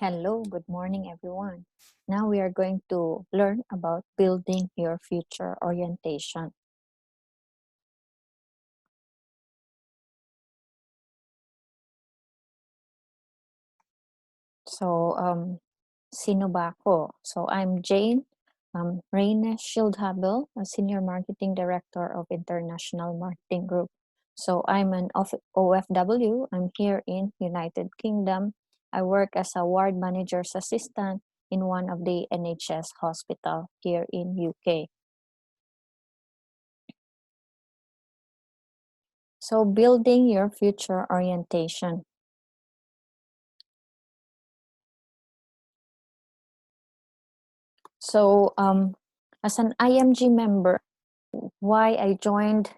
Hello, good morning everyone. Now we are going to learn about building your future orientation. So, sino ba ako? So, I'm Jane Reynes Schildhabel, a Senior Marketing Director of International Marketing Group. So, I'm an OFW. I'm here in United Kingdom. I work as a ward manager's assistant in one of the NHS hospital here in UK. So, building your future orientation. So, as an IMG member, why I joined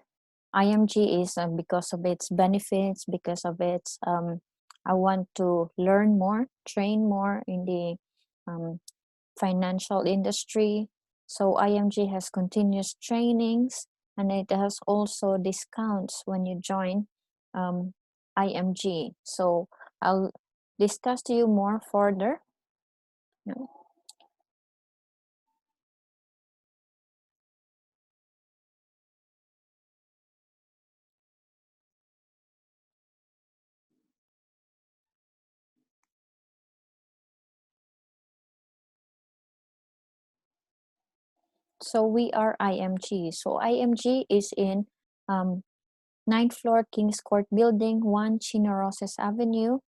IMG is because of its benefits, because of its, I want to learn more, train more in the financial industry. So IMG has continuous trainings and it has also discounts when you join IMG. So I'll discuss to you more further. So we are IMG. So IMG is in 9th floor Kings Court Building, 1 Chinaroses Avenue,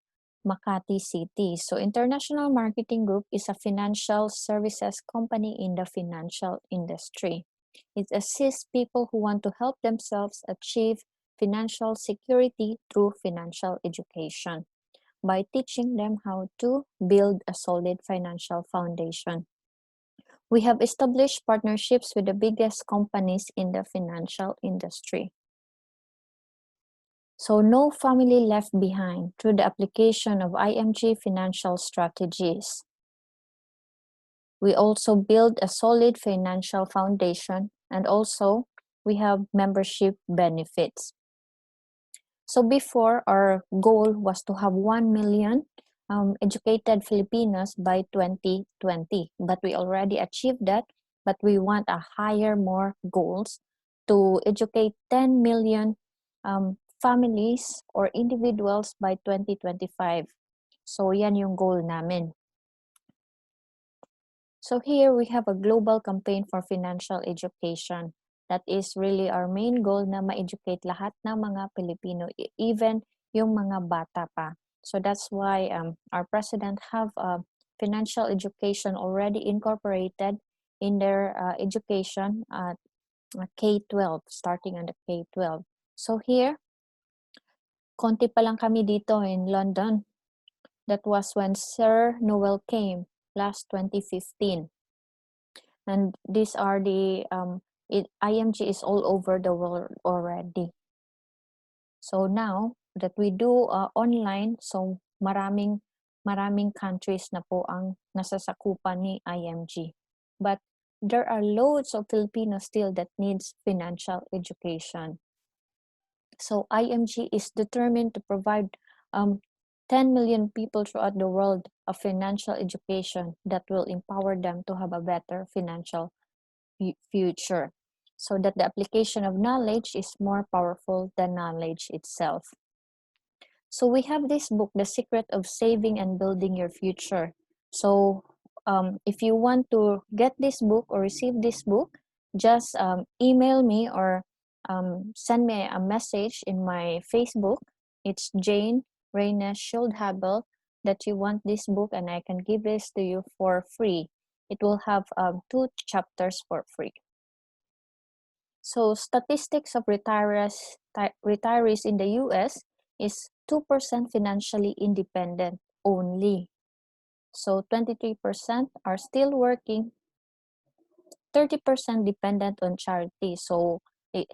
Makati City. So International Marketing Group is a financial services company in the financial industry. It assists people who want to help themselves achieve financial security through financial education by teaching them how to build a solid financial foundation. We have established partnerships with the biggest companies in the financial industry. So no family left behind through the application of IMG financial strategies. We also build a solid financial foundation and also we have membership benefits. So before, our goal was to have 1 million educated Filipinos by 2020, but we already achieved that, but we want a higher, more goals to educate 10 million families or individuals by 2025. So yan yung goal namin. So here we have a global campaign for financial education. That is really our main goal na ma-educate lahat ng mga Pilipino, even yung mga bata pa. So that's why our president have financial education already incorporated in their education at K-12, starting on the K-12. So here, konti pa lang kami dito in London. That was when Sir Noel came last 2015. And these are the, IMG is all over the world already. So now that we do online, so maraming countries na po ang nasasakupan ni IMG. But there are loads of Filipinos still that needs financial education. So IMG is determined to provide 10 million people throughout the world a financial education that will empower them to have a better financial future, so that the application of knowledge is more powerful than knowledge itself. So we have this book, The Secret of Saving and Building Your Future. So if you want to get this book or receive this book, just email me or send me a message in my Facebook. It's Jane Reynes Schildhabel that you want this book, and I can give this to you for free. It will have 2 chapters for free. So statistics of retirees in the US is 2% financially independent only. So 23% are still working, 30% dependent on charity. So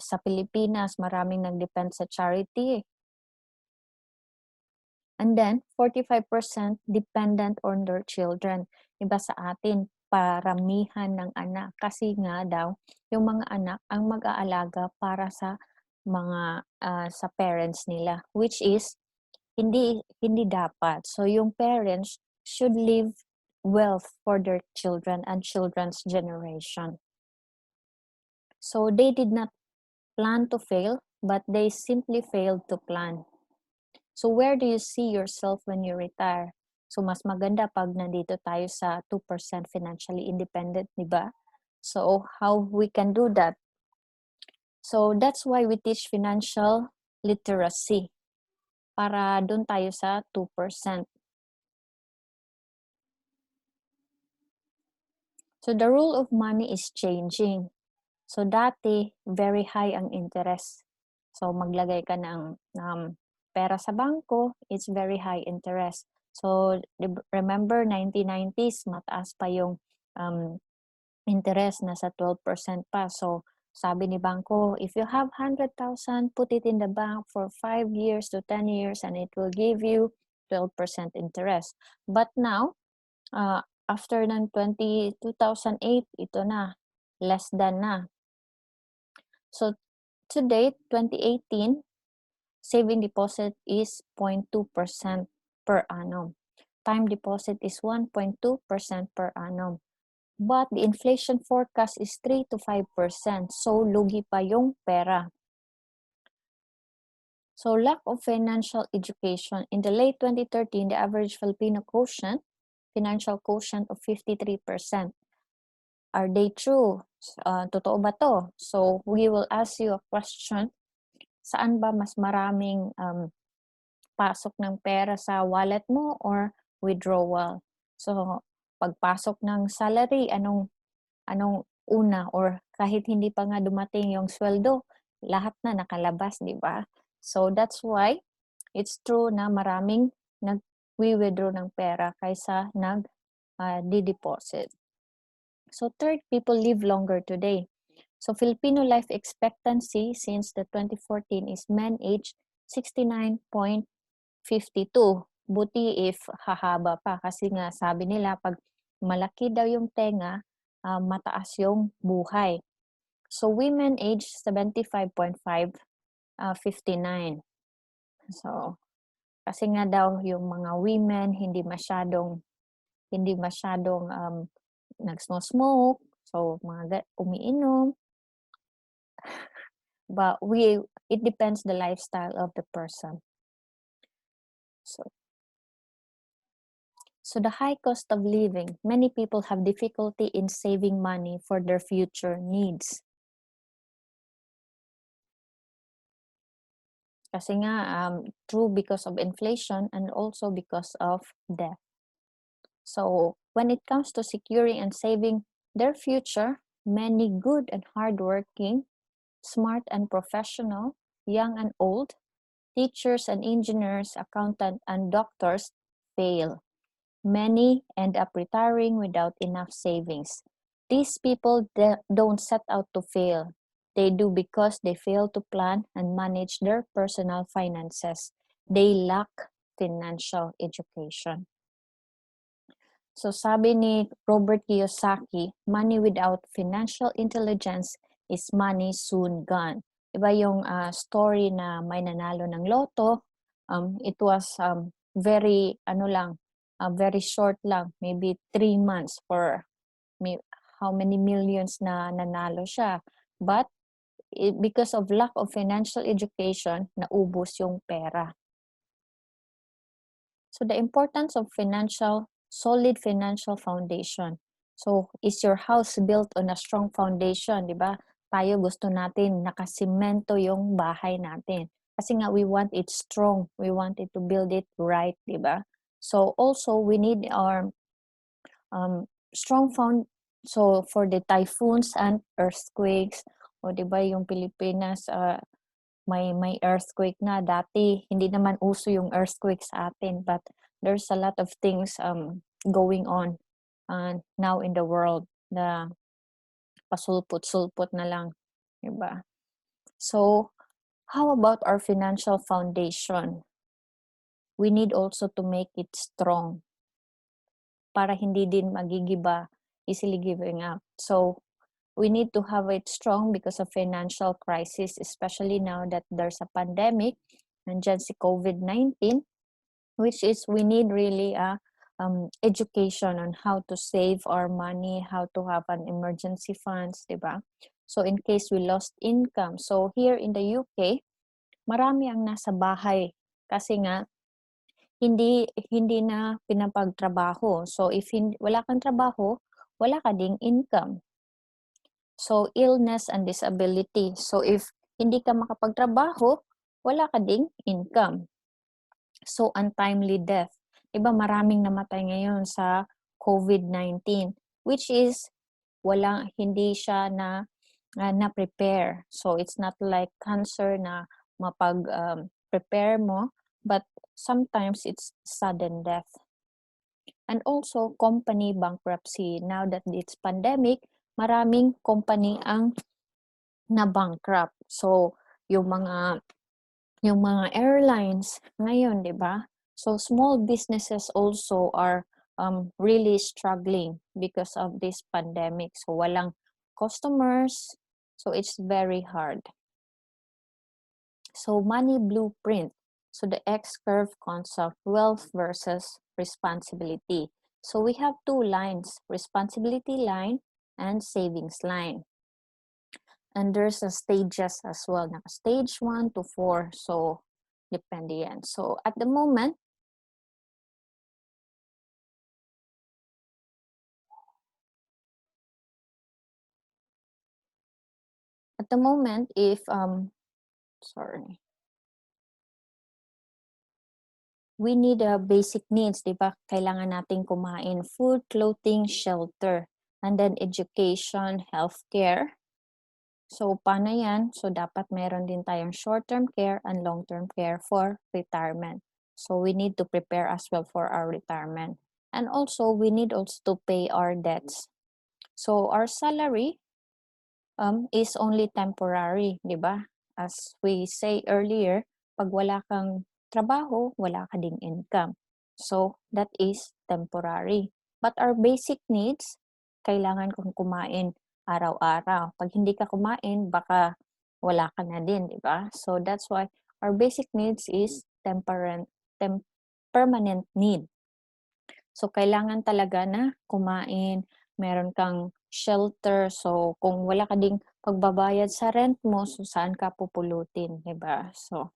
sa Pilipinas, maraming nag-depend sa charity. And then 45% dependent on their children. Iba sa atin, paramihan ng anak. Kasi nga daw, yung mga anak ang mag-aalaga para sa mga sa parents nila, which is hindi dapat. So yung parents should leave wealth for their children and children's generation. So they did not plan to fail, but they simply failed to plan. So where do you see yourself when you retire? So mas maganda pag nandito tayo sa 2% financially independent, di ba? So how we can do that? So that's why we teach financial literacy para doon tayo sa 2%. So the rule of money is changing. So dati, very high ang interest. So maglagay ka ng pera sa bangko, it's very high interest. So remember 1990s, mataas pa yung interest, nasa 12% pa. So sabi ni bangko, if you have 100,000, put it in the bank for 5 years to 10 years and it will give you 12% interest. But now, after ng 2008, ito na, less than na. So today, 2018, saving deposit is 0.2% per annum. Time deposit is 1.2% per annum. But the inflation forecast is 3 to 5%. So lugi pa yung pera. So lack of financial education. In the late 2013, the average Filipino financial quotient of 53%. Are they true? Totoo ba to? So we will ask you a question. Saan ba mas maraming pasok ng pera, sa wallet mo or withdrawal? So pagpasok ng salary, anong una, or kahit hindi pa nga dumating yung sweldo, lahat na nakalabas, di ba? So that's why it's true na maraming nag-withdraw ng pera kaysa nag-deposit. So third, people live longer today. So Filipino life expectancy since the 2014 is men age 69.52. Buti if hahaba pa, kasi nga sabi nila pag malaki daw yung tenga, mataas yung buhay. So women age 75.5, 59. So kasi nga daw yung mga women hindi masyadong nag-smoke, so mga umiinom. But it depends the lifestyle of the person. So the high cost of living, many people have difficulty in saving money for their future needs. Kasi nga, true because of inflation and also because of debt. So when it comes to securing and saving their future, many good and hardworking, smart and professional, young and old, teachers and engineers, accountants and doctors fail. Many end up retiring without enough savings. These people don't set out to fail. They do because they fail to plan and manage their personal finances. They lack financial education. So sabi ni Robert Kiyosaki, money without financial intelligence is money soon gone. Diba yung story na may nanalo ng loto, it was very short lang, maybe 3 months for how many millions na nanalo siya. But because of lack of financial education, naubos yung pera. So the importance of solid financial foundation. So is your house built on a strong foundation, di ba? Tayo gusto natin nakasimento yung bahay natin. Kasi nga we want it strong. We want it to build it right, di ba? So also we need our strong so for the typhoons and earthquakes, o di ba yung Pilipinas may earthquake na dati, hindi naman uso yung earthquake sa atin, but there's a lot of things going on now in the world na pasulpot-sulpot na lang, di ba? So how about our financial foundation? We need also to make it strong para hindi din magigiba, easily giving up. So we need to have it strong because of financial crisis, especially now that there's a pandemic, nandiyan si COVID-19, which is we need really a education on how to save our money, how to have an emergency funds, di ba? So in case we lost income. So here in the UK, marami ang nasa bahay kasi nga hindi na pinapagtrabaho. So if wala kang trabaho, wala ka ding income. So illness and disability. So if hindi ka makapagtrabaho, wala ka ding income. So untimely death. Diba maraming namatay ngayon sa COVID-19, which is hindi siya na-prepare. So it's not like cancer na prepare mo, but sometimes it's sudden death. And also company bankruptcy. Now that it's pandemic, maraming company ang na-bankrupt. So yung mga airlines ngayon, 'di ba? So small businesses also are really struggling because of this pandemic. So walang customers, so it's very hard. So money blueprint. So the X-curve concept, wealth versus responsibility. So we have two lines, responsibility line and savings line. And there's a stages as well. Stage 1 to 4. So depende yan. So at the moment, if we need basic needs, di ba? Kailangan nating kumain, food, clothing, shelter, and then education, healthcare. So paano yan? So dapat meron din tayong short-term care and long-term care for retirement. So we need to prepare as well for our retirement. And also, we need also to pay our debts. So our salary is only temporary, di ba? As we say earlier, pag wala kang trabaho, wala ka ding income. So that is temporary. But our basic needs, kailangan kong kumain araw-araw. Pag hindi ka kumain, baka wala ka na din, di ba? So that's why our basic needs is permanent need. So kailangan talaga na kumain, meron kang shelter. So kung wala ka ding pagbabayad sa rent mo, so saan ka pupulutin, 'di ba? So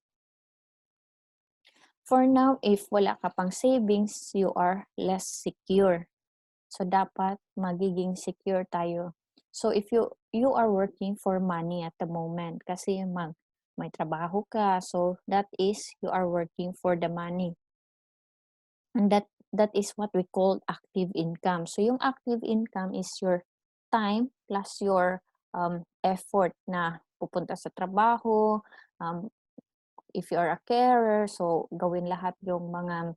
for now, if wala ka pang savings, you are less secure. So dapat magiging secure tayo. So if you are working for money at the moment kasi may trabaho ka, so that is you are working for the money. And that is what we call active income. So yung active income is your time plus your effort na pupunta sa trabaho. If you are a carer, so gawin lahat yung mga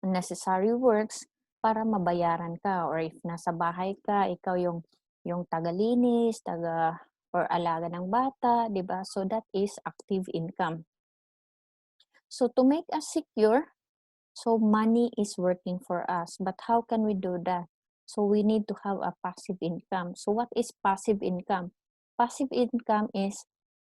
necessary works para mabayaran ka. Or if nasa bahay ka, ikaw yung tagalinis, or alaga ng bata, di ba? So that is active income. So to make us secure, so money is working for us, but how can we do that? So we need to have a passive income. So what is passive income? Passive income is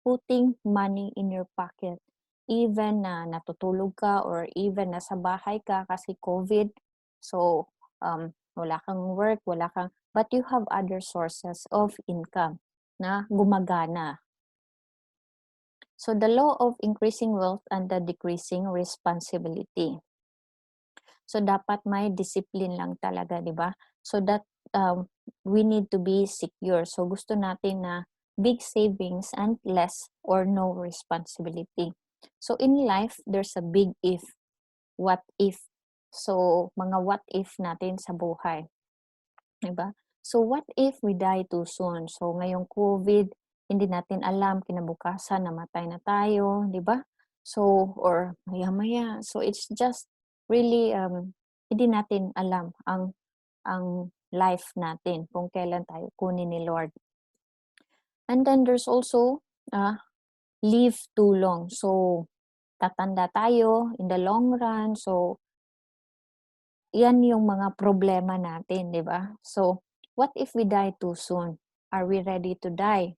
putting money in your pocket. Even na natutulog ka or even nasa bahay ka kasi COVID. So wala kang work, but you have other sources of income na gumagana. So the law of increasing wealth and the decreasing responsibility. So dapat may discipline lang talaga, 'di ba? So that we need to be secure. So gusto natin na big savings and less or no responsibility. So in life, there's a big if. What if? So mga what if natin sa buhay. 'Di ba? So what if we die too soon? So ngayong COVID, hindi natin alam kinabukasan namatay na tayo, 'di ba? So or maya-maya. So it's just really hindi natin alam ang life natin kung kailan tayo kunin ni Lord. And then there's also live too long. So tatanda tayo in the long run. So yan yung mga problema natin, 'di ba? So what if we die too soon? Are we ready to die?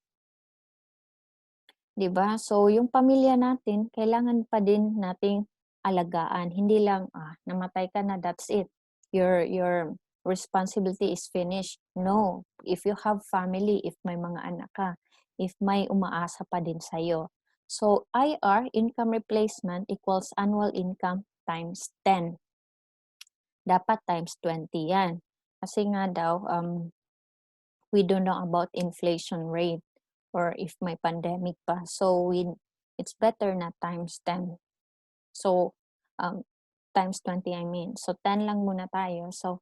'Di ba? So yung pamilya natin, kailangan pa din nating alagaan. Hindi lang, namatay ka na, that's it. Your responsibility is finished. No. If you have family, if may mga anak ka, if may umaasa pa din sa'yo. So, IR, income replacement, equals annual income times 10. Dapat times 20 yan. Kasi nga daw, we don't know about inflation rate or if may pandemic pa. So, it's better na times 10. So, times 20 I mean. So, 10 lang muna tayo. So,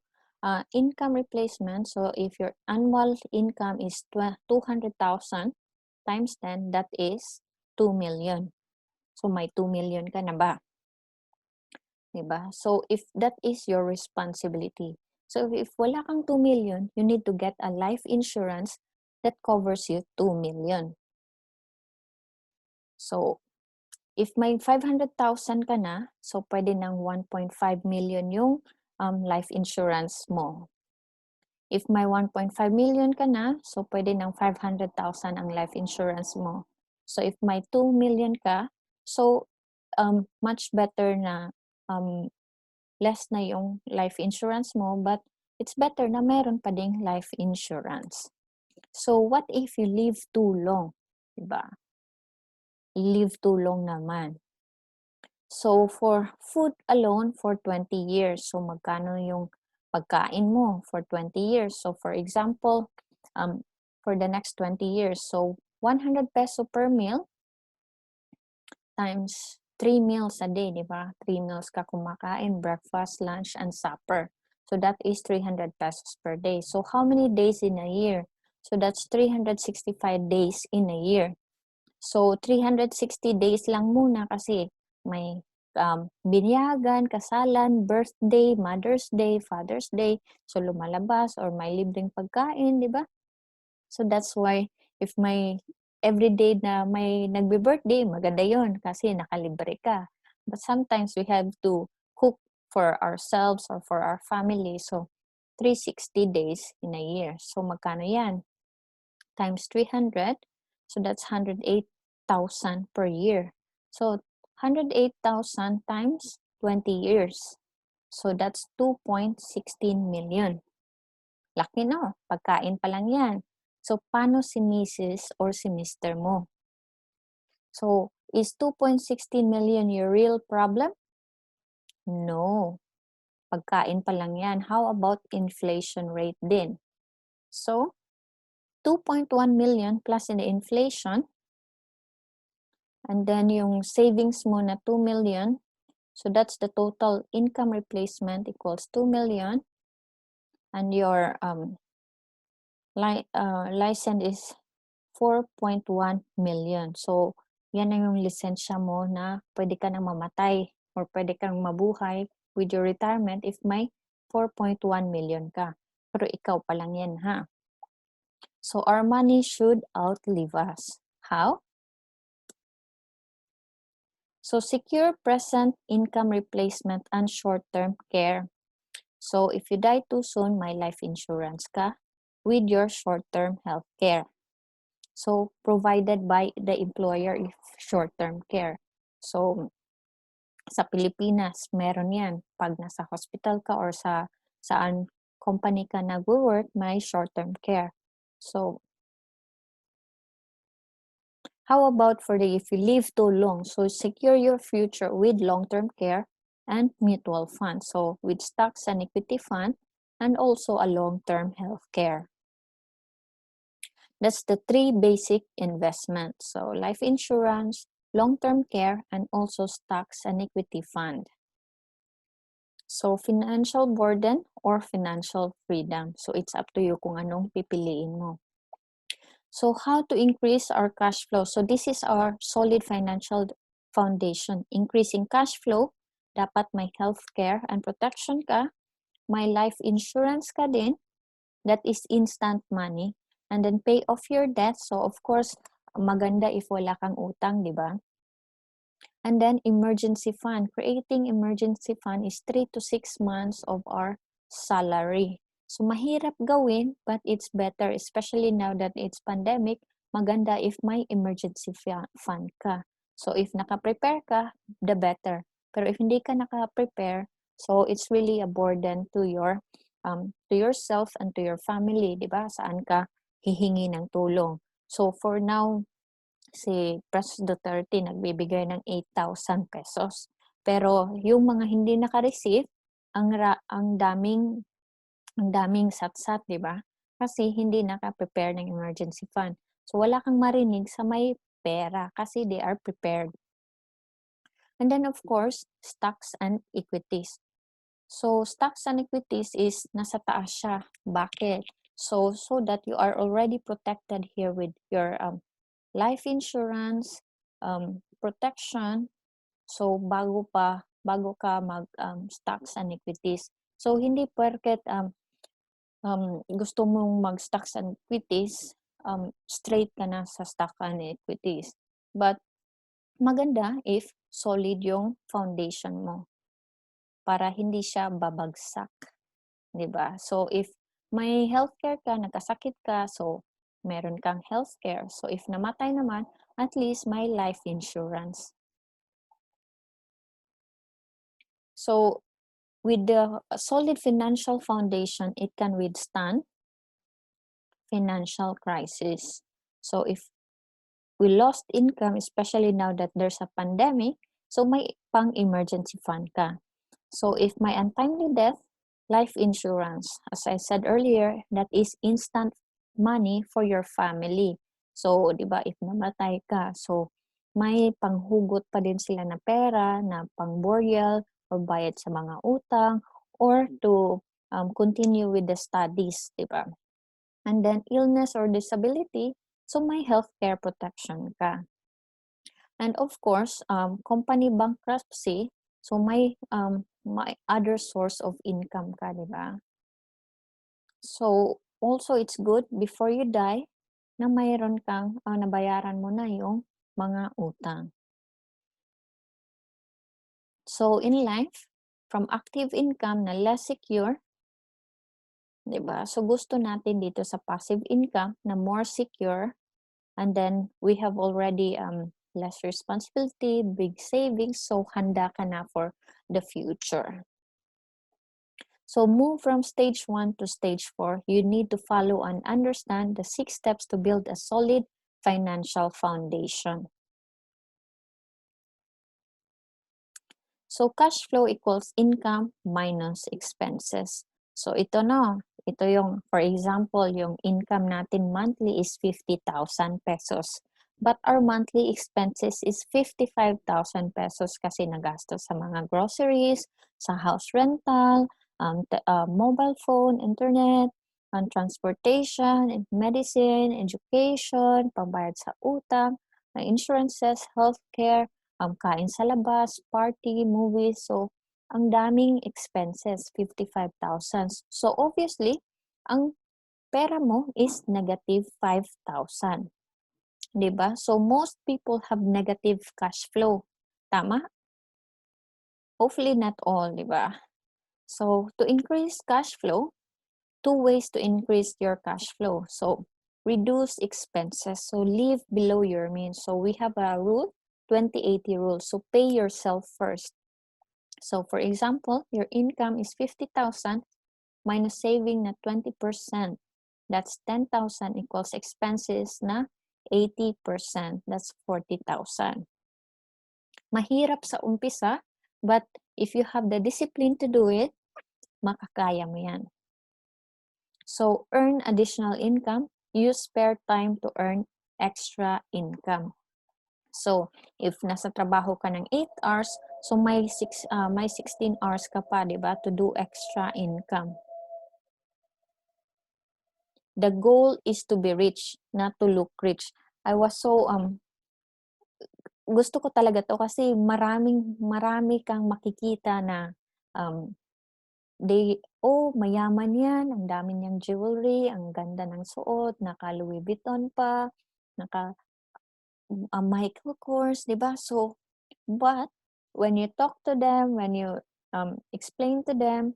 income replacement. So, if your annual income is 200,000 times 10, that is 2 million. So, may 2 million ka na ba? Diba? So, if that is your responsibility. So, if wala kang 2 million, you need to get a life insurance that covers you 2 million. So, if may 500,000 ka na, so pwede ng 1.5 million yung life insurance mo. If may 1.5 million ka na, so pwede ng 500,000 ang life insurance mo. So if may 2 million ka, so much better na less na yung life insurance mo, but it's better na meron pa ding life insurance. So what if you live too long? Diba? Live too long naman. So, for food alone for 20 years. So, magkano yung pagkain mo for 20 years? So, for example, for the next 20 years. So, 100 peso per meal times 3 meals a day, di ba? 3 meals ka kumakain, breakfast, lunch, and supper. So, that is 300 pesos per day. So, how many days in a year? So, that's 365 days in a year. So, 360 days lang muna kasi may binyagan, kasalan, birthday, Mother's Day, Father's Day. So, lumalabas or may libreng pagkain, di ba? So, that's why if may everyday na may nagbe-birthday, maganda yon kasi nakalibre ka. But sometimes we have to cook for ourselves or for our family. So, 360 days in a year. So, magkano yan? Times 300. So, that's 108,000 per year. So, 108,000 times 20 years. So, that's 2.16 million. Laki no? Pagkain pa lang yan. So, paano si Mrs. or si Mr. mo? So, is 2.16 million your real problem? No. Pagkain pa lang yan. How about inflation rate din? So, 2.1 million plus in the inflation, and then yung savings mo na 2 million, so that's the total income replacement equals 2 million, and your license is 4.1 million. So, yan na yung lisensya mo na pwede ka nang mamatay or pwede kang mabuhay with your retirement if may 4.1 million ka. Pero ikaw pa lang yan, ha? So, our money should outlive us. How? So, secure present income replacement and short-term care. So, if you die too soon, may life insurance ka with your short-term health care. So, provided by the employer if short-term care. So, sa Pilipinas, meron yan. Pag nasa hospital ka or saan company ka nag-work, may short-term care. So, how about for if you live too long? So, secure your future with long-term care and mutual fund. So, with stocks and equity fund and also a long-term health care. That's the 3 basic investments. So, life insurance, long-term care, and also stocks and equity fund. So, financial burden or financial freedom. So, it's up to you kung anong pipiliin mo. So, how to increase our cash flow? So, this is our Solid Financial Foundation. Increasing cash flow, dapat may healthcare and protection ka, may life insurance ka din, that is instant money, and then pay off your debt. So, of course, maganda if wala kang utang, di ba? And then, emergency fund. Creating emergency fund is 3 to 6 months of our salary. So, mahirap gawin, but it's better, especially now that it's pandemic, maganda if may emergency fund ka. So, if naka-prepare ka, the better. Pero if hindi ka naka-prepare, so it's really a burden to yourself and to your family, 'di ba? Saan ka hihingi ng tulong. So for now, si Pres Duterte nagbibigay ng 8,000 pesos. Pero yung mga hindi naka-receive, ang daming satsat, 'di ba? Kasi hindi naka-prepare ng emergency fund. So wala kang marinig sa may pera kasi they are prepared. And then of course, stocks and equities. So stocks and equities is nasa taas siya. Bakit? So that you are already protected here with your life insurance, protection. So bago ka mag stocks and equities. So hindi porket gusto mong mag stocks and equities, straight ka na sa stock and equities. But maganda if solid yung foundation mo para hindi siya babagsak, 'di ba? So if may healthcare ka, nagkasakit ka, so meron kang healthcare. So if namatay naman, at least may life insurance. So with the solid financial foundation, it can withstand financial crisis. So if we lost income, especially now that there's a pandemic, so may pang-emergency fund ka. So if may untimely death, life insurance, as I said earlier, that is instant money for your family. So, di ba, if namatay ka, so may panghugot pa din sila na pera na pang-burial or bayad sa mga utang or to continue with the studies, di ba? And then illness or disability, so may healthcare protection ka. And of course, company bankruptcy, so may other source of income ka, di ba? So also it's good before you die na mayroon kang nabayaran mo na yung mga utang. So in life, from active income na less secure, 'di ba? So gusto natin dito sa passive income na more secure, and then we have already less responsibility, big savings, so handa ka na for the future. So move from stage 1 to stage 4, you need to follow and understand the 6 steps to build a solid financial foundation. So cash flow equals income minus expenses. So ito yung, for example, yung income natin monthly is 50,000 pesos. But our monthly expenses is 55,000 pesos kasi nagastos sa mga groceries, sa house rental, mobile phone, internet, transportation, medicine, education, pambayad sa utang, insurances, healthcare, kain sa labas, party, movies. So, ang daming expenses, 55,000. So, obviously, ang pera mo is negative 5,000. Diba? So, most people have negative cash flow. Tama? Hopefully not all, diba? So, to increase cash flow, 2 ways to increase your cash flow. So, reduce expenses. So, live below your means. So, we have a rule, 20-80 rule. So, pay yourself first. So, for example, your income is 50,000 minus saving na 20%. That's 10,000 equals expenses na 80%. That's 40,000. Mahirap sa umpisa, but if you have the discipline to do it, makakaya mo yan. So, earn additional income. Use spare time to earn extra income. So, if nasa trabaho ka ng 8 hours, so may 16 hours ka pa, di ba, to do extra income. The goal is to be rich, not to look rich. I was so, gusto ko talaga to kasi marami kang makikita na mayaman yan, ang dami niyang jewelry, ang ganda ng suot, naka Louis Vuitton pa, naka Michael Kors, di ba? So, but when you talk to them, when you explain to them,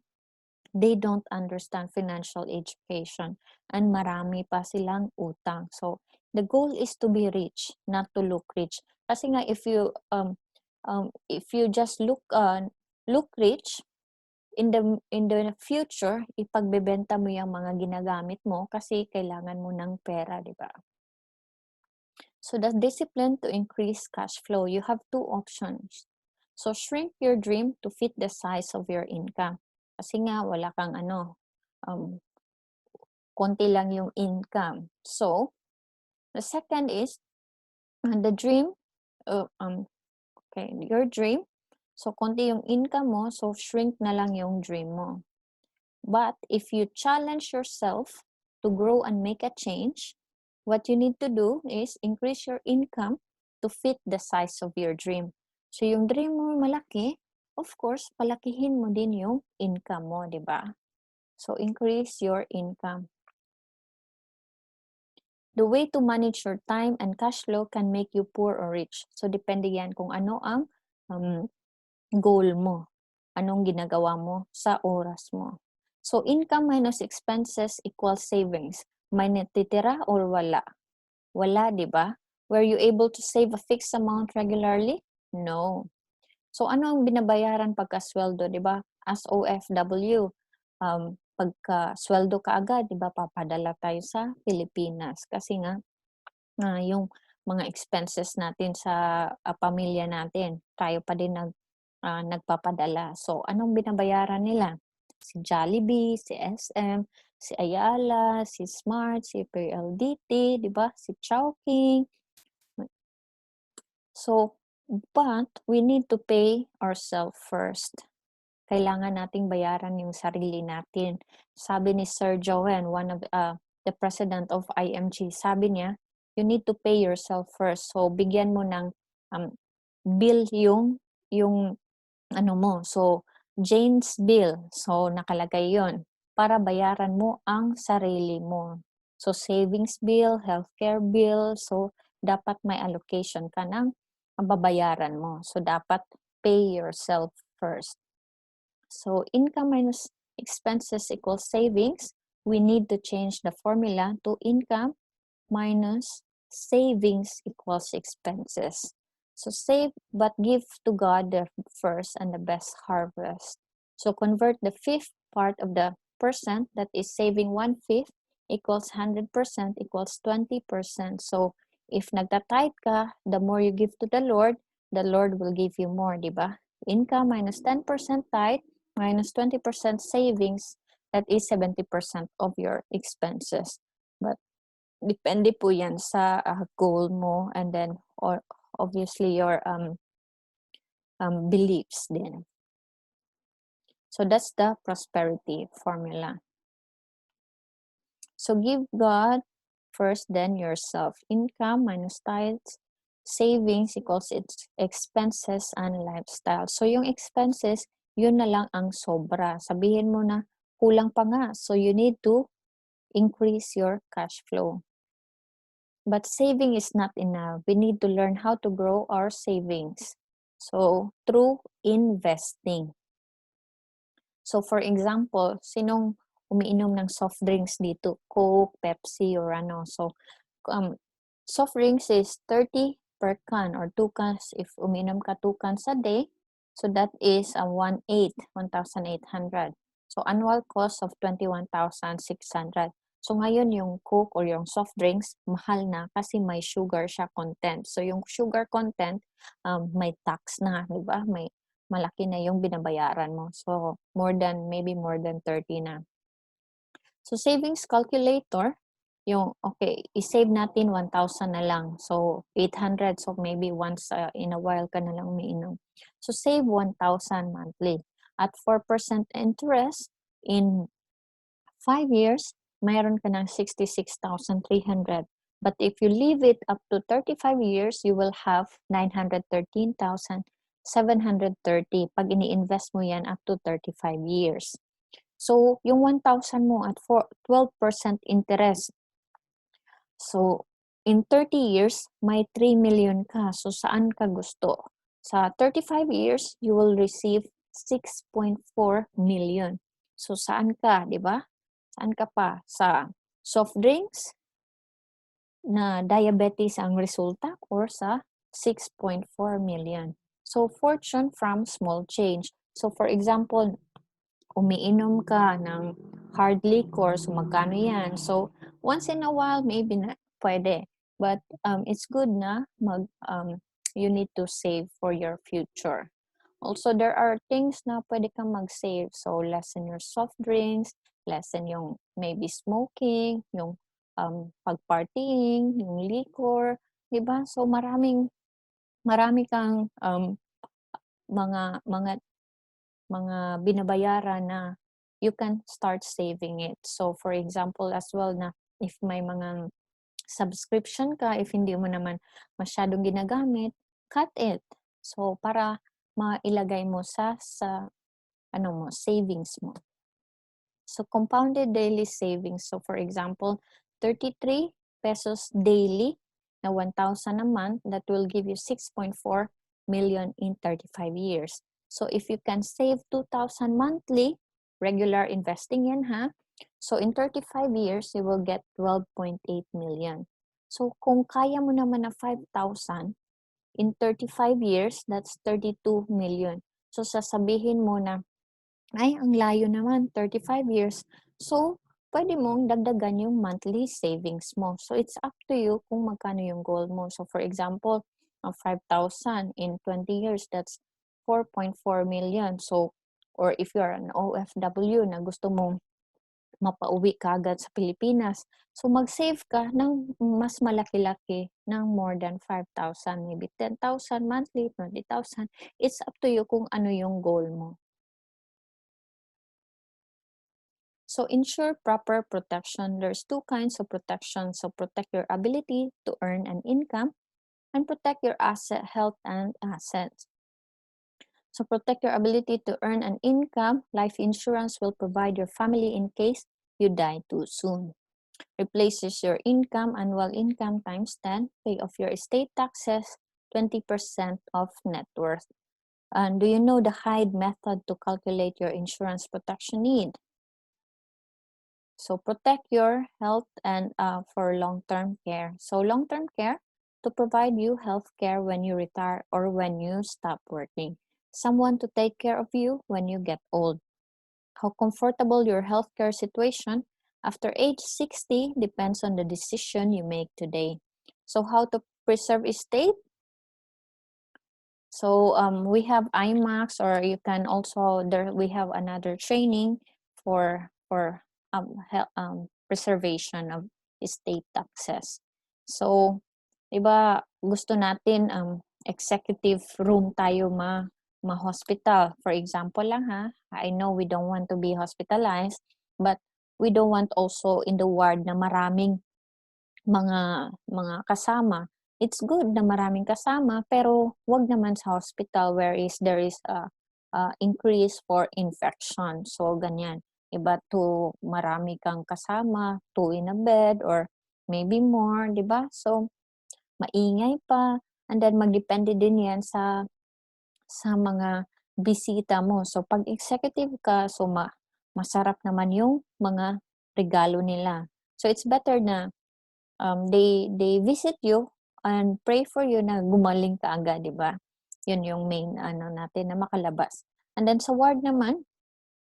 they don't understand financial education and marami pa silang utang. So, the goal is to be rich, not to look rich. Kasi nga, if you if you just look rich, in the future, ipagbebenta mo yung mga ginagamit mo kasi kailangan mo ng pera, di ba? So the discipline to increase cash flow, you have two options. So shrink your dream to fit the size of your income. Kasi nga wala kang konti lang yung income. So the second is the dream, your dream. So konti yung income mo, so shrink na lang yung dream mo. But if you challenge yourself to grow and make a change, what you need to do is increase your income to fit the size of your dream. So yung dream mo malaki, of course, palakihin mo din yung income mo, di ba? So increase your income. The way to manage your time and cash flow can make you poor or rich. So depende yan kung ano ang goal mo. Anong ginagawa mo sa oras mo. So income minus expenses equals savings. May natitira or wala? Wala, di ba? Were you able to save a fixed amount regularly? No. So ano ang binabayaran pagka-sweldo, di ba? As OFW, pagka sweldo ka agad, di ba, papadala tayo sa Pilipinas. Kasi nga, yung mga expenses natin sa pamilya natin, tayo pa din nagpapadala. So, anong binabayaran nila? Si Jollibee, si SM, si Ayala, si Smart, si PLDT, di ba? Si Chowking. So, but we need to pay ourselves first. Kailangan nating bayaran yung sarili natin. Sabi ni Sir Joanne, one of the president of IMG, sabi niya, you need to pay yourself first. So, bigyan mo ng bill yung ano mo. So, Jane's bill. So, nakalagay yon para bayaran mo ang sarili mo. So, savings bill, healthcare bill. So, dapat may allocation ka ng babayaran mo. So, dapat pay yourself first. So, income minus expenses equals savings. We need to change the formula to income minus savings equals expenses. So, save but give to God the first and the best harvest. So, convert the fifth part of the percent, that is saving 1/5 equals 100% equals 20%. So, if nagtatithe ka, the more you give to the Lord will give you more, di ba? Income minus 10% tithe minus 20% savings, that is 70% of your expenses. But depende po yan sa goal mo and then or obviously your beliefs din. So that's the prosperity formula. So give God first, then yourself. Income minus tithes, savings equals its expenses and lifestyle. So yung expenses, yun na lang ang sobra. Sabihin mo na kulang pa nga. So you need to increase your cash flow. But saving is not enough. We need to learn how to grow our savings. So through investing. So for example, sinong umiinom ng soft drinks dito? Coke, Pepsi, or ano. So soft drinks is 30 per can or 2 cans. If uminom ka 2 cans a day, so that is 1,800. So annual cost of 21,600. So ngayon yung Coke or yung soft drinks, mahal na kasi may sugar siya content. So yung sugar content, may tax na, di ba? May malaki na yung binabayaran mo. So maybe more than 30 na. So savings calculator, yung okay, i-save natin 1,000 na lang. So 800, so maybe once in a while ka na lang umiinom. So save 1,000 monthly. At 4% interest, in 5 years, mayroon ka ng 66,300. But if you leave it up to 35 years, you will have 913,730 pag ini-invest mo yan up to 35 years. So, yung 1,000 mo at 12% interest. So, in 30 years, may 3 million ka. So, saan ka gusto? Sa 35 years, you will receive 6.4 million. So, saan ka, di ba? Saan ka pa? Sa soft drinks na diabetes ang resulta or sa 6.4 million. So fortune from small change. So for example, umiinom ka ng hard liquor, so magkano yan? So once in a while, maybe na pwede. But it's good na you need to save for your future. Also, there are things na pwede kang mag-save. So lessen your soft drinks, lessen yung maybe smoking, yung pag-partying, yung liquor, diba? So marami kang mga binabayaran na you can start saving it. So for example as well na if may mga subscription ka, if hindi mo naman masyadong ginagamit, cut it. So para mailagay mo sa savings mo. So compounded daily savings. So for example, 33 pesos daily na 1,000 a month, that will give you 6.4 million in 35 years. So if you can save 2,000 monthly, regular investing yan ha. So in 35 years, you will get 12.8 million. So kung kaya mo naman na 5,000, in 35 years, that's 32 million. So sasabihin mo na, ay, ang layo naman, 35 years. So, pwede mong dagdagan yung monthly savings mo. So, it's up to you kung magkano yung goal mo. So, for example, 5,000 in 20 years, that's 4.4 million. So, or if you're an OFW na gusto mong mapauwi ka agad sa Pilipinas, so mag-save ka ng mas malaki-laki ng more than 5,000, maybe 10,000 monthly, 20,000. It's up to you kung ano yung goal mo. So ensure proper protection. There's two kinds of protection. So protect your ability to earn an income and protect your health and assets. So protect your ability to earn an income. Life insurance will provide your family in case you die too soon. Replaces your income, annual income times 10, pay off your estate taxes, 20% of net worth. And do you know the Hyde method to calculate your insurance protection need? So protect your health and for long-term care. So long-term care, to provide you health care when you retire or when you stop working. Someone to take care of you when you get old. How comfortable your healthcare situation after age 60 depends on the decision you make today. So how to preserve estate? So we have IMAX, or you can also, we have another training for preservation of estate taxes. So, diba, gusto natin executive room tayo ma-hospital. For example lang ha, I know we don't want to be hospitalized, but we don't want also in the ward na maraming mga kasama. It's good na maraming kasama, pero wag naman sa hospital where there is a increase for infection. So, ganyan. Iba to marami kang kasama, 2 in a bed, or maybe more, di ba? So, maingay pa. And then, magdepende din yan sa mga bisita mo. So, pag executive ka, so masarap naman yung mga regalo nila. So, it's better na they visit you and pray for you na gumaling ka agad, di ba? Yun yung main natin na makalabas. And then sa ward naman,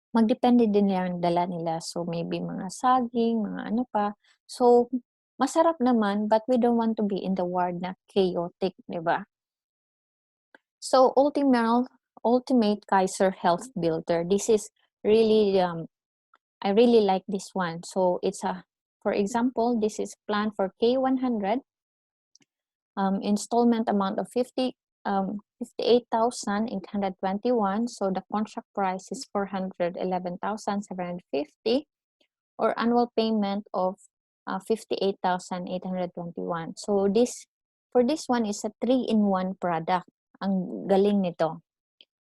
magdepende din yung dala nila. So maybe mga saging, mga ano pa. So masarap naman, but we don't want to be in the ward na chaotic, di ba? So ultimate Kaiser Health Builder. This is really I really like this one. So it's for example, this is plan for K100. Installment amount of 58,821. So the contract price is 411,750, or annual payment of 58,821. So for this one is a 3-in-1 product. Ang galing nito.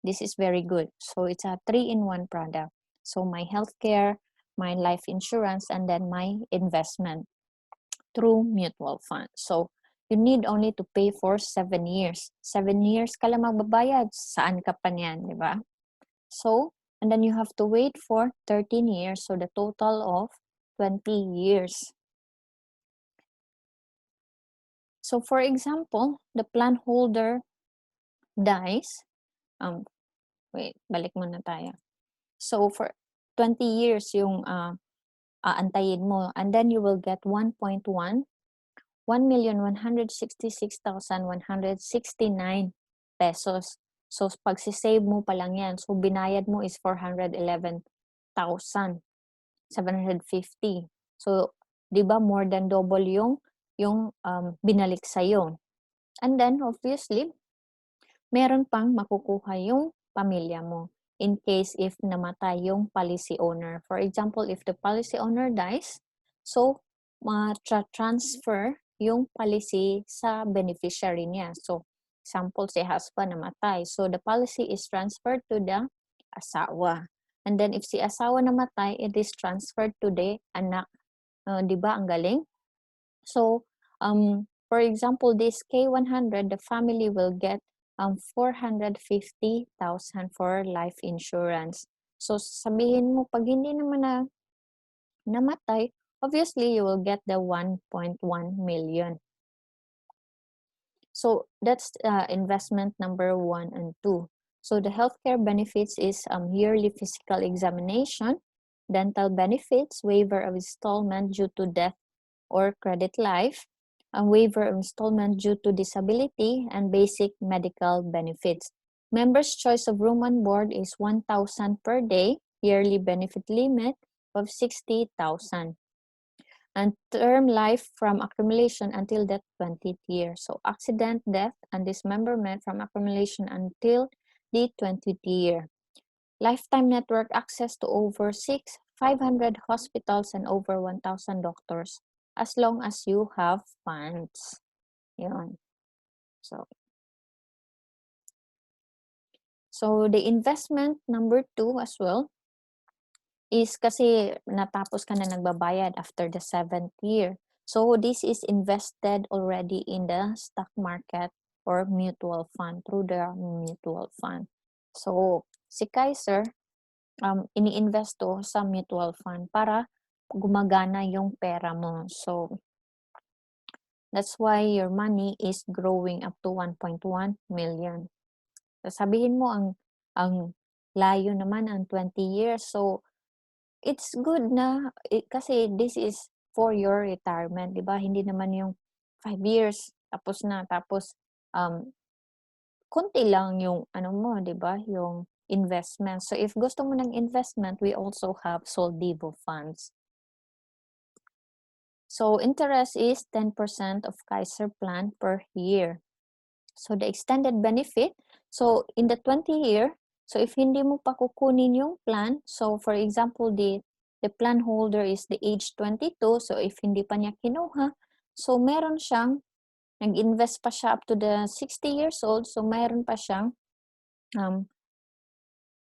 This is very good. So it's a 3-in-1 product. So my healthcare, my life insurance, and then my investment through mutual fund. So you need only to pay for 7 years. 7 years ka lang magbabayad. Saan ka pa niyan, di ba? So, and then you have to wait for 13 years. So the total of 20 years. So for example, the plan holder dies wait, balik muna tayo. So, for 20 years yung aantayin mo, and then you will get 1,166,169 pesos. So, pagsisave mo pa lang yan. So, binayad mo is 411,750. So, di ba more than double yung binalik sa'yo. And then, obviously, meron pang makukuha yung pamilya mo in case if namatay yung policy owner. For example, if the policy owner dies, so transfer yung policy sa beneficiary niya. So, example, si husband namatay. So, the policy is transferred to the asawa. And then, if si asawa namatay, it is transferred to the anak. Di ba? Ang galing. So, for example, this K100, the family will get 450,000 for life insurance. So, sabihin mo, pag hindi naman namatay, obviously, you will get the 1.1 million. So, that's investment number 1 and 2. So, the healthcare benefits is yearly physical examination, dental benefits, waiver of installment due to death or credit life, a waiver of installment due to disability, and basic medical benefits. Members' choice of room on board is 1,000 per day, yearly benefit limit of 60,000. And term life from accumulation until the 20th year. So accident, death, and dismemberment from accumulation until the 20th year. Lifetime network access to over 500 hospitals and over 1,000 doctors as long as you have funds. Yun. So the investment number 2 as well is kasi natapos ka na nagbabayad after the 7th year. So this is invested already in the stock market or mutual fund, through the mutual fund. So si Kaiser, ini-invest to sa mutual fund para gumagana yung pera mo. So that's why your money is growing up to 1.1 million. Sabihin mo ang layo naman ang 20 years. So it's good na kasi this is for your retirement, 'di ba? Hindi naman yung 5 years tapos na, tapos konti lang yung ano mo, 'di ba? Yung investment. So if gusto mo ng investment, we also have Soldivo funds. So interest is 10% of Kaiser plan per year. So the extended benefit, so in the 20 year, so if hindi mo pa kukunin yung plan, so for example, the plan holder is the age 22, so if hindi pa niya kinuha, so meron siyang, nag-invest pa siya up to the 60 years old, so meron pa siyang,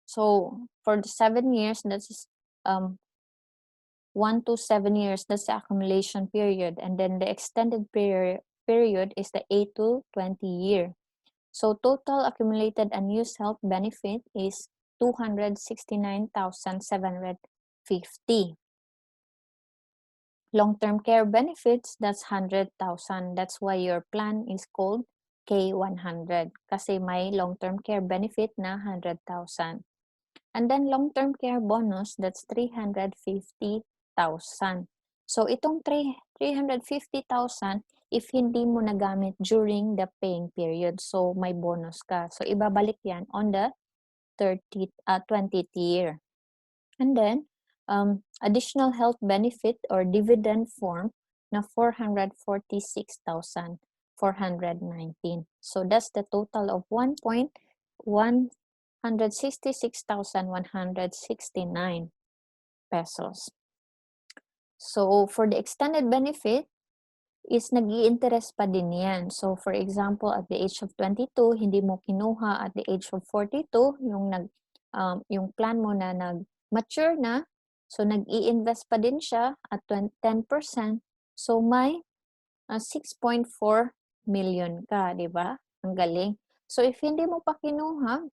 so for the 7 years, that's 1 to 7 years, that's the accumulation period, and then the extended period is the 8 to 20 year. So total accumulated unused health benefit is 269,750. Long-term care benefits, that's 100,000. That's why your plan is called K100 kasi may long-term care benefit na 100,000. And then long-term care bonus, that's 350,000. So itong 350,000, if hindi mo nagamit during the paying period, so may bonus ka. So ibabalik yan on the 20th year. And then, additional health benefit or dividend form na 446,419. So that's the total of 166,169 pesos. So for the extended benefit, is nag-i-interest pa din yan. So, for example, at the age of 22, hindi mo kinuha at the age of 42, yung plan mo na nag-mature na, so nag-i-invest pa din siya at 10%. So, may 6.4 million ka, di ba? Ang galing. So, if hindi mo pa kinuha,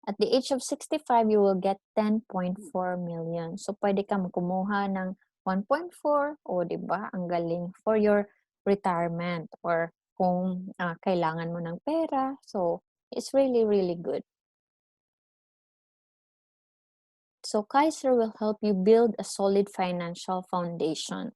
at the age of 65, you will get 10.4 million. So, pwede ka kumuha ng 1.4, o di ba? Ang galing for your retirement or kung kailangan mo ng pera. So, It's really, really good. So Kaiser will help you build a solid financial foundation.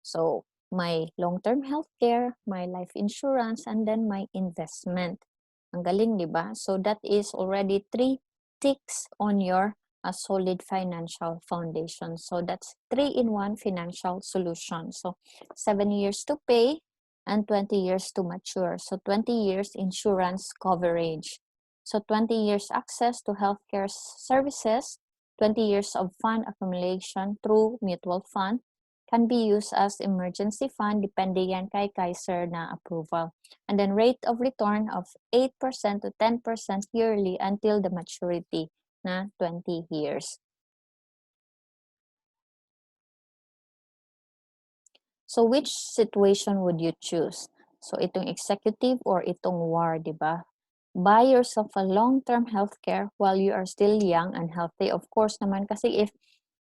So my long-term healthcare, my life insurance, and then my investment. Ang galing, di ba? So that is already 3 ticks on your solid financial foundation. So that's 3-in-1 financial solution. So 7 years to pay and 20 years to mature. So 20 years insurance coverage. So 20 years access to healthcare services, 20 years of fund accumulation through mutual fund, can be used as emergency fund depende yan kay Kaiser na approval. And then rate of return of 8% to 10% yearly until the maturity na 20 years. So which situation would you choose? So itong executive or itong war, di ba? Buy yourself a long-term healthcare while you are still young and healthy. Of course naman, kasi if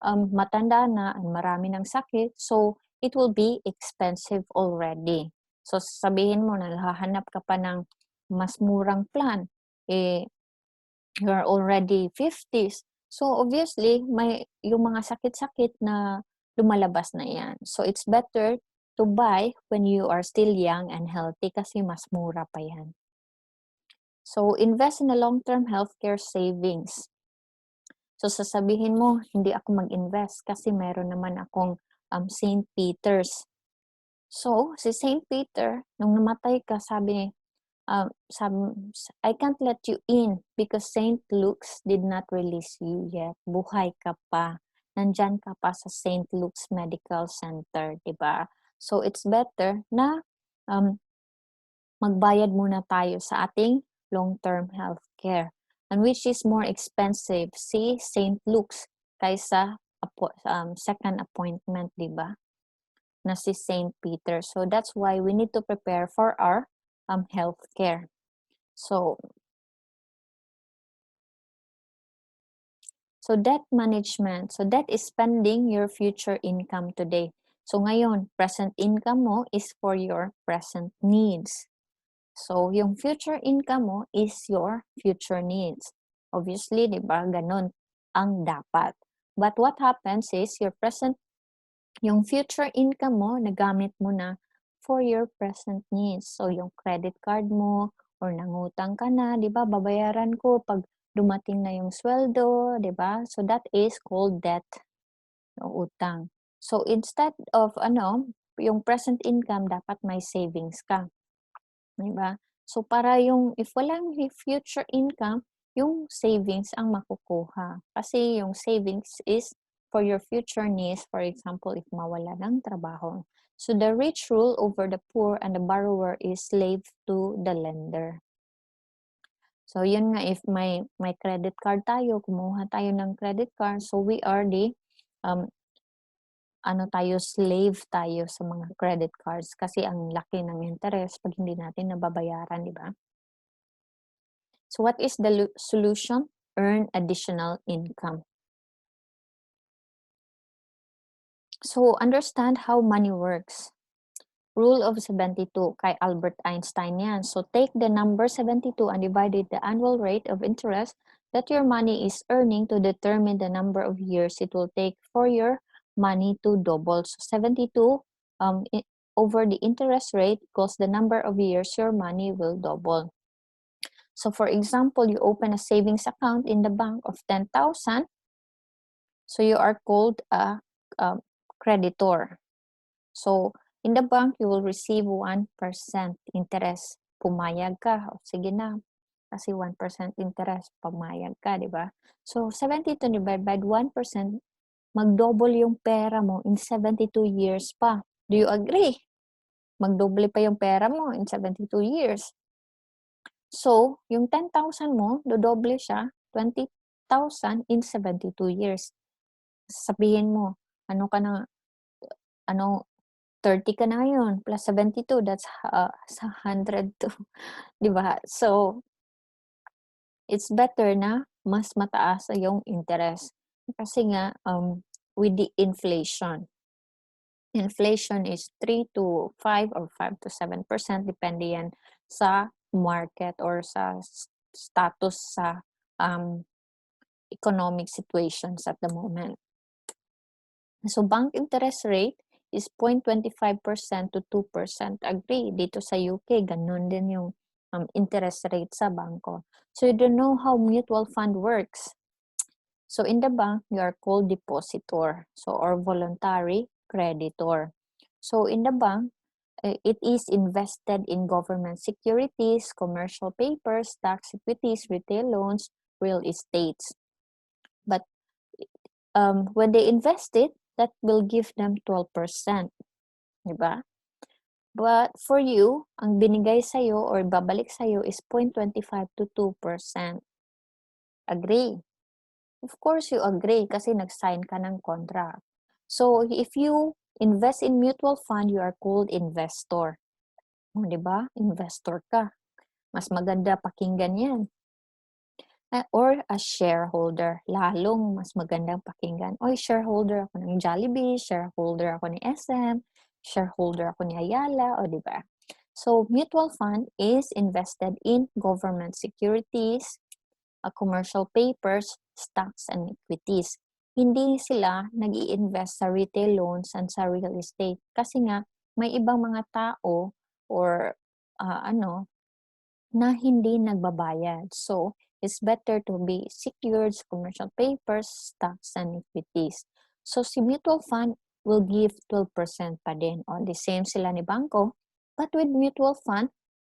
matanda na and marami ng sakit, so it will be expensive already. So sabihin mo na hahanap ka pa ng mas murang plan, you are already 50s. So obviously, may yung mga sakit-sakit na lumalabas na yan. So it's better to buy when you are still young and healthy kasi mas mura pa yan. So invest in a long-term healthcare savings. So sasabihin mo, hindi ako mag-invest kasi meron naman akong St. Peter's. So si St. Peter, nung namatay ka, sabi niya, I can't let you in because St. Luke's did not release you yet. Buhay ka pa. Nandyan ka pa sa St. Luke's Medical Center, di ba? So it's better na magbayad muna tayo sa ating long-term health care. And which is more expensive, si St. Luke's kaysa second appointment, di ba? Na si St. Peter. So that's why we need to prepare for our health care. So debt management. So debt is spending your future income today. So ngayon, present income mo is for your present needs. So yung future income mo is your future needs. Obviously, di ba, ganun ang dapat. But what happens is yung future income mo, nagamit mo na for your present needs. So yung credit card mo, or nangutang ka na, di ba, babayaran ko pag dumating na yung sweldo, di ba? So that is called debt, o utang. So instead of yung present income, dapat may savings ka. Di ba? So para if walang future income, yung savings ang makukuha. Kasi yung savings is for your future needs, for example, if mawala ng trabaho. So the rich rule over the poor and the borrower is slave to the lender. So yun nga, if may credit card tayo, kumuha tayo ng credit card, so we are the slave tayo sa mga credit cards kasi ang laki ng interest pag hindi natin nababayaran, di ba? So what is the solution? Earn additional income. So understand how money works. Rule of 72, kay Albert Einstein yan. So take the number 72 and divide it the annual rate of interest that your money is earning to determine the number of years it will take for your money to double. So 72 over the interest rate equals the number of years your money will double. So for example, you open a savings account in the bank of 10,000. So you are called a creditor. So in the bank, you will receive 1% interest. Pumayag ka, o sige na, kasi 1% interest, pumayag ka, di ba? So 72 divided by 1%, mag-double yung pera mo in 72 years pa. Do you agree? Mag-double pa yung pera mo in 72 years. So, yung 10,000 mo, dodoble siya, 20,000 in 72 years. Sabihin mo, 30 ka na ngayon, plus 72, that's 102. Di ba? So, it's better na mas mataas yung interest. Kasi nga, with the inflation is 3 to 5 or 5 to 7%, depende yan sa market or sa status sa economic situations at the moment. So, bank interest rate is 0.25% to 2%. Agree, dito sa UK, ganun din yung interest rate sa bangko. So, you don't know how mutual fund works. So, in the bank, you are called depositor, so or voluntary creditor. So, in the bank, it is invested in government securities, commercial papers, tax equities, retail loans, real estates. But when they invest it, that will give them 12%. Diba? But for you, ang binigay sa'yo or babalik sa'yo is 0.25 to 2%. Agree? Of course, you agree kasi nag-sign ka ng contract. So, if you invest in mutual fund, you are called investor. O, diba? Investor ka. Mas maganda pakinggan yan. Or a shareholder. Lalong mas magandang pakinggan. Oy, shareholder ako ng Jollibee, shareholder ako ni SM, shareholder ako ni Ayala, o diba? So, mutual fund is invested in government securities, commercial papers, stocks, and equities. Hindi sila nag-i-invest sa retail loans and sa real estate. Kasi nga, may ibang mga tao or na hindi nagbabayad. So, it's better to be secured commercial papers, stocks, and equities. So, si mutual fund will give 12% pa din. O, the same sila ni bangko. But with mutual fund,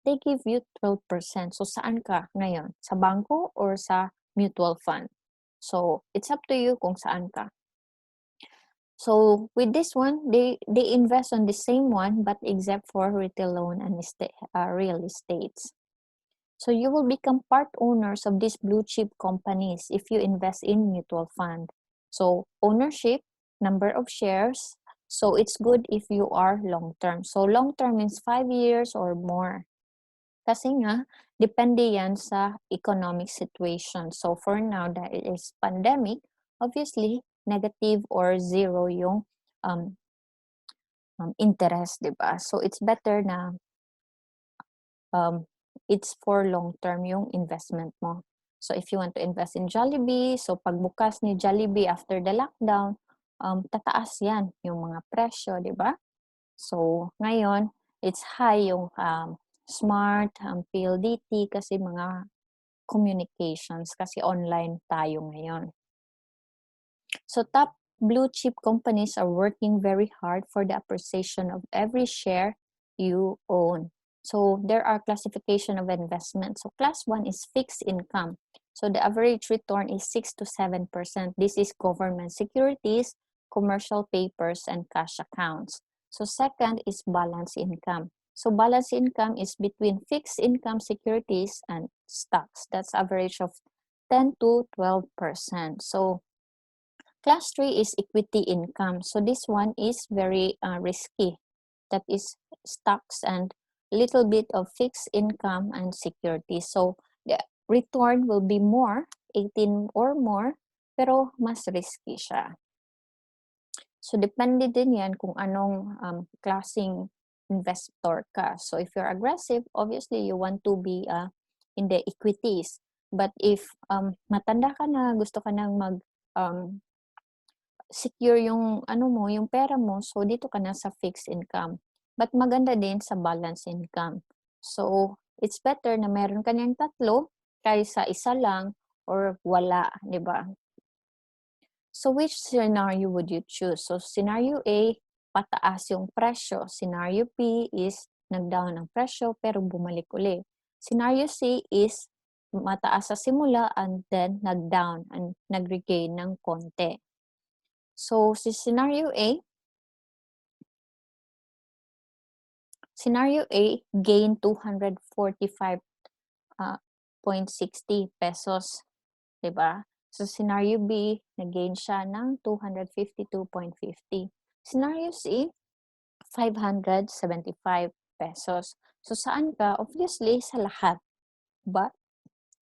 they give you 12%. So, saan ka ngayon? Sa bangko or sa mutual fund? So, it's up to you kung saan ka. So, with this one, they invest on the same one, but except for retail loan and real estates. So, you will become part owners of these blue chip companies if you invest in mutual fund. So, ownership, number of shares. So, it's good if you are long-term. So, long-term means 5 years or more. Kasi nga, depende yan sa economic situation. So, for now, dahil is pandemic, obviously, negative or zero yung interest, diba? So, it's better na it's for long-term yung investment mo. So, if you want to invest in Jollibee, so pagbukas ni Jollibee after the lockdown, tataas yan yung mga presyo, di ba? So, ngayon, it's high yung Smart, PLDT, kasi mga communications, kasi online tayo ngayon. So, top blue chip companies are working very hard for the appreciation of every share you own. So, there are classification of investment. So, class 1 is fixed income. So, the average return is 6 to 7%. This is government securities, commercial papers, and cash accounts. So, second is balance income. So, balance income is between fixed income securities and stocks. That's average of 10 to 12%. So, class 3 is equity income. So, this one is very risky. That is stocks and little bit of fixed income and security. So, the return will be more, 18 or more, pero mas risky siya. So, depende din yan kung anong klaseng investor ka. So, if you're aggressive, obviously, you want to be in the equities. But if matanda ka na, gusto ka nang secure yung yung pera mo, so dito ka na sa fixed income. But maganda din sa balance income. So, it's better na meron ka niyang tatlo kaysa isa lang or wala, di ba? So, which scenario would you choose? So, scenario A, pataas yung presyo. Scenario B is nag-down ang presyo pero bumalik uli. Scenario C is mataas sa simula and then nag-down and nag-regain ng konti. So, si scenario A gain 245.60 pesos, diba? So, scenario B, nag-gain siya ng 252.50. Scenario C, 575 pesos. So, saan ka? Obviously, sa lahat. But,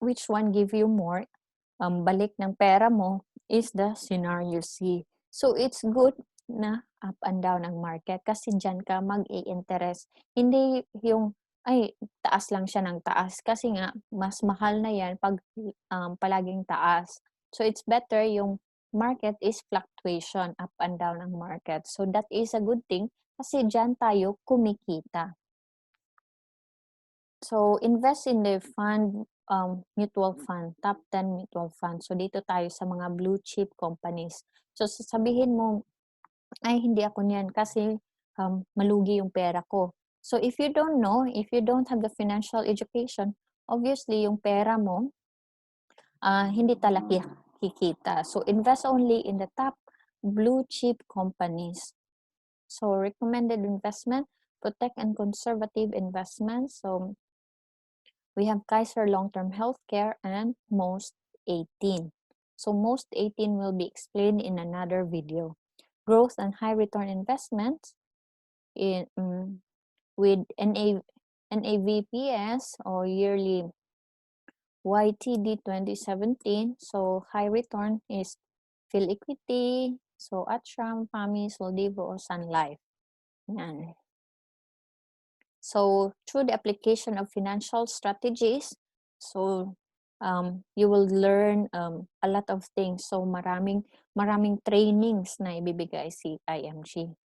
which one give you more balik ng pera mo is the scenario C. So, it's good na up and down ang market kasi dyan ka mag-i-interest. Hindi yung ay taas lang siya ng taas kasi nga mas mahal na 'yan 'pag, palaging taas. So, it's better yung market is fluctuation, up and down ang market. So, that is a good thing kasi diyan tayo kumikita. So, invest in the fund, mutual fund, top 10 mutual fund. So, dito tayo sa mga blue chip companies. So, sasabihin mo, "Ay hindi ako niyan kasi, malugi yung pera ko." So, if you don't know, if you don't have the financial education, obviously yung pera mo, hindi talaga kikita. So, invest only in the top blue chip companies. So, recommended investment, protect and conservative investments. So, we have Kaiser Long-Term Healthcare and Most 18. So, Most 18 will be explained in another video. Growth and high return investments in with NAVPS or yearly YTD 2017. So, high return is Phil Equity, so Atram, PAMI, Soldivo, or Sun Life. Yan. So, through the application of financial strategies, so you will learn a lot of things. So, maraming trainings na ibibigay si IMG.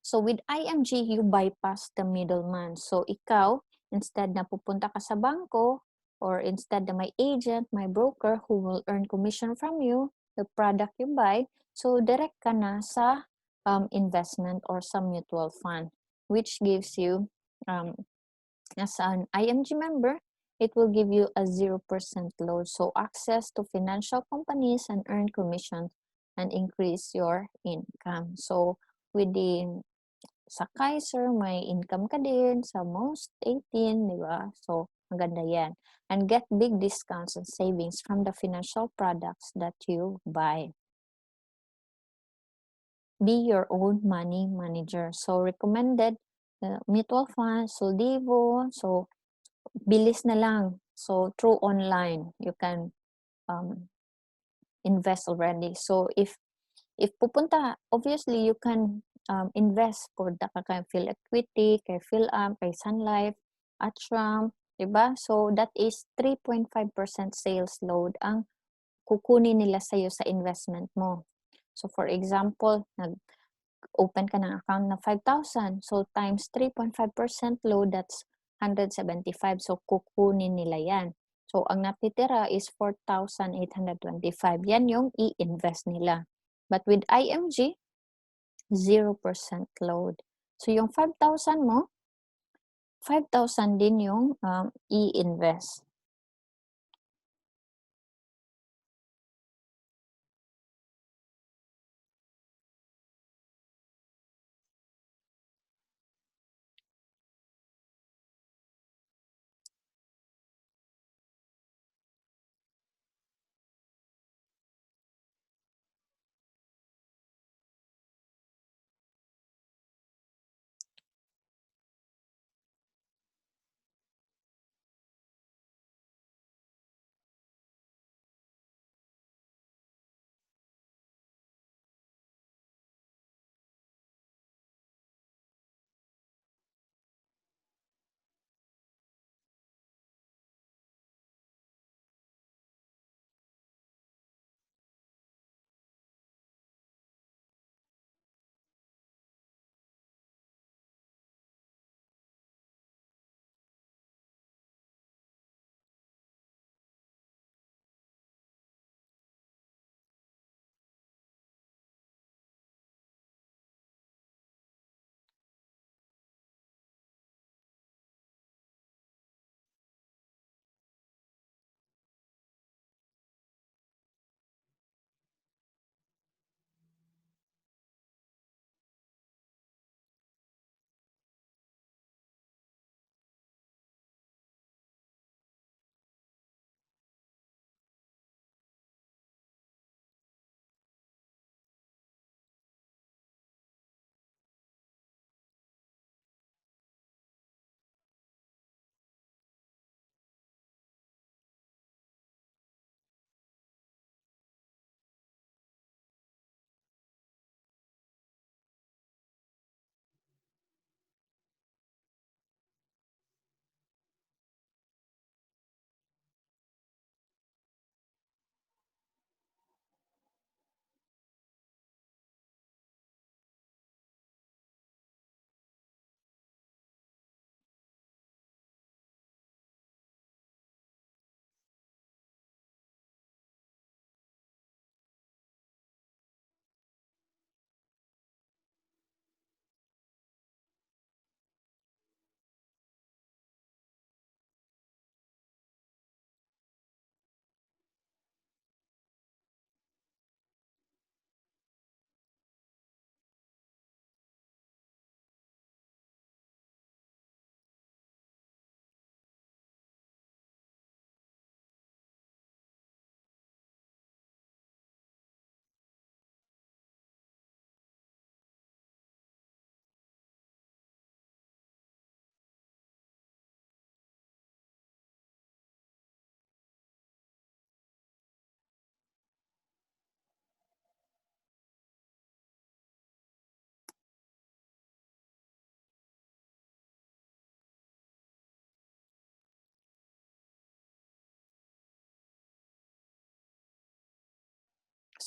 So, with IMG, you bypass the middleman. So, ikaw, instead na pupunta ka sa bangko, or instead na may agent, may broker who will earn commission from you, the product you buy, so direct ka na sa investment or sa mutual fund, which gives you, as an IMG member, it will give you a 0% load. So, access to financial companies and earn commission and increase your income. So, with the sa Kaiser, may income ka din. Sa Most 18, di ba? So, maganda yan. And get big discounts and savings from the financial products that you buy. Be your own money manager. So, recommended mutual funds, Soldivo. So, bilis na lang. So, through online, you can invest already. So, if pupunta, obviously, you can invest. Punta ka kay Phil Equity, kay PhilAm, kay Sun Life, Atram, diba? So, that is 3.5% sales load ang kukunin nila sa'yo sa investment mo. So, for example, nag-open ka ng account na 5,000. So, times 3.5% load, that's 175. So, kukunin nila yan. So, ang natitira is 4,825. Yan yung i-invest nila. But with IMG, 0% load. So, yung 5,000 mo, 5,000 din yung i-invest.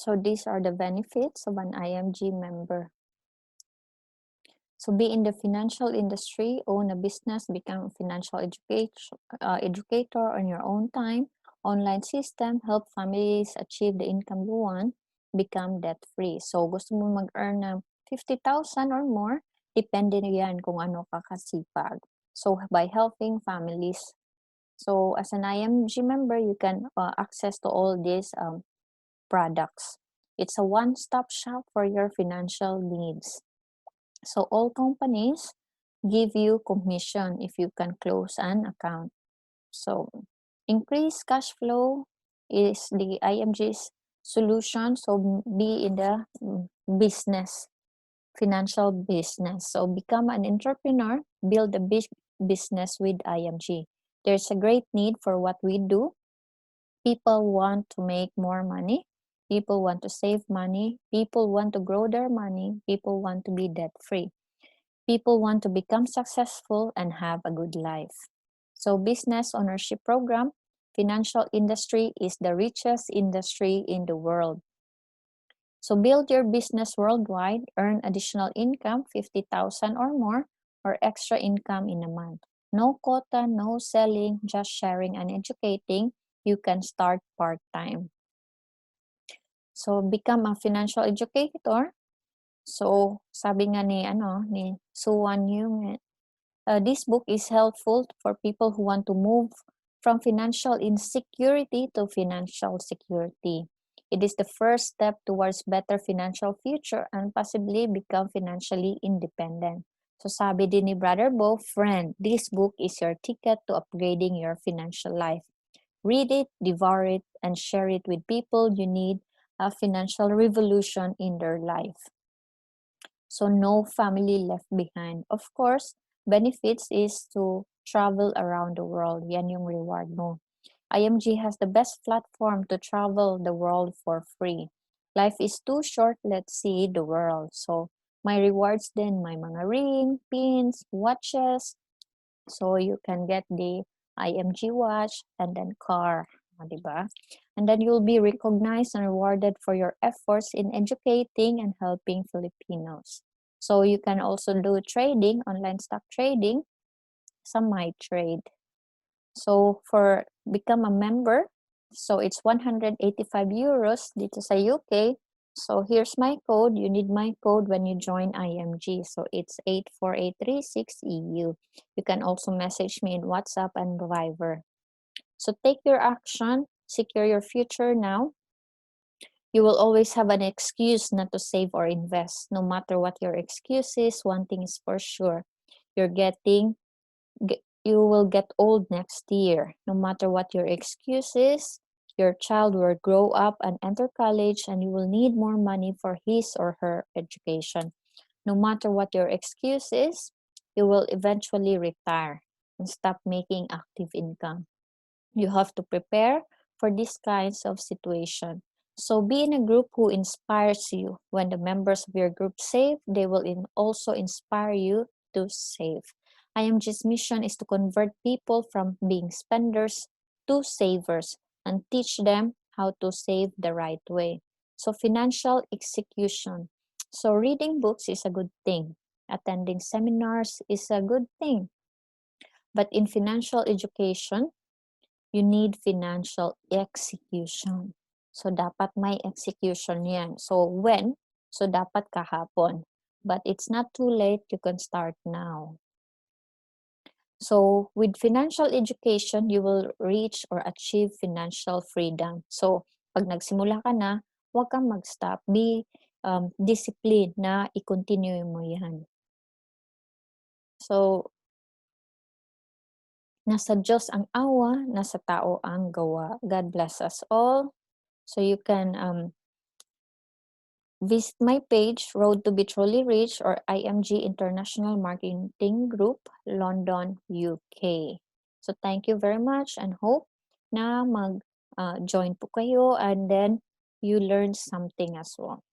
So these are the benefits of an IMG member. So be in the financial industry, own a business, become a financial educator on your own time, online system, help families achieve the income you want, become debt-free. So gusto mo mag-earn ng 50,000 or more, depende yan kung ano ka kasipag. So by helping families. So as an IMG member, you can access to all these products. It's a one-stop shop for your financial needs. So all companies give you commission if you can close an account. So increased cash flow is the IMG's solution. So be in the business, financial business. So become an entrepreneur, build a big business with IMG. There's a great need for what we do. People want to make more money. People want to save money. People want to grow their money. People want to be debt-free. People want to become successful and have a good life. So business ownership program, financial industry is the richest industry in the world. So build your business worldwide, earn additional income, 50,000 or more, or extra income in a month. No quota, no selling, just sharing and educating. You can start part-time. So become a financial educator. So sabi nga ni Suwan yung this book is helpful for people who want to move from financial insecurity to financial security. It is the first step towards better financial future and possibly become financially independent. So sabi din ni Brother Bo, friend, this book is your ticket to upgrading your financial life. Read it, devour it, and share it with people you need a financial revolution in their life. So no family left behind. Of course, benefits is to travel around the world. Yan yung reward mo. IMG has the best platform to travel the world for free. Life is too short, let's see the world. So my rewards din, may mga ring, pins, watches. So you can get the IMG watch and then car, diba? And then you'll be recognized and rewarded for your efforts in educating and helping Filipinos. So you can also do trading, online stock trading. Some might trade. So for become a member, so it's 185 euros dito sa UK. So here's my code. You need my code when you join IMG. So it's 84836EU. You can also message me in WhatsApp and Viber. So take your action, secure your future now. You will always have an excuse not to save or invest. No matter what your excuse is, one thing is for sure. You will get old next year. No matter what your excuse is, your child will grow up and enter college and you will need more money for his or her education. No matter what your excuse is, you will eventually retire and stop making active income. You have to prepare for these kinds of situation. So be in a group who inspires you. When the members of your group save, they will also inspire you to save. IMG's mission is to convert people from being spenders to savers and teach them how to save the right way. So financial execution. So reading books is a good thing. Attending seminars is a good thing. But in financial education, you need financial execution. So, dapat may execution yan. So, when? So, dapat kahapon. But it's not too late. You can start now. So, with financial education, you will reach or achieve financial freedom. So, pag nagsimula ka na, huwag kang mag-stop. Be disciplined na i-continue mo yan. So, nasa Diyos ang awa, nasa tao ang gawa. God bless us all. So you can visit my page, Road to Be Truly Rich, or IMG International Marketing Group, London, UK. So thank you very much and hope na mag-join po kayo and then you learn something as well.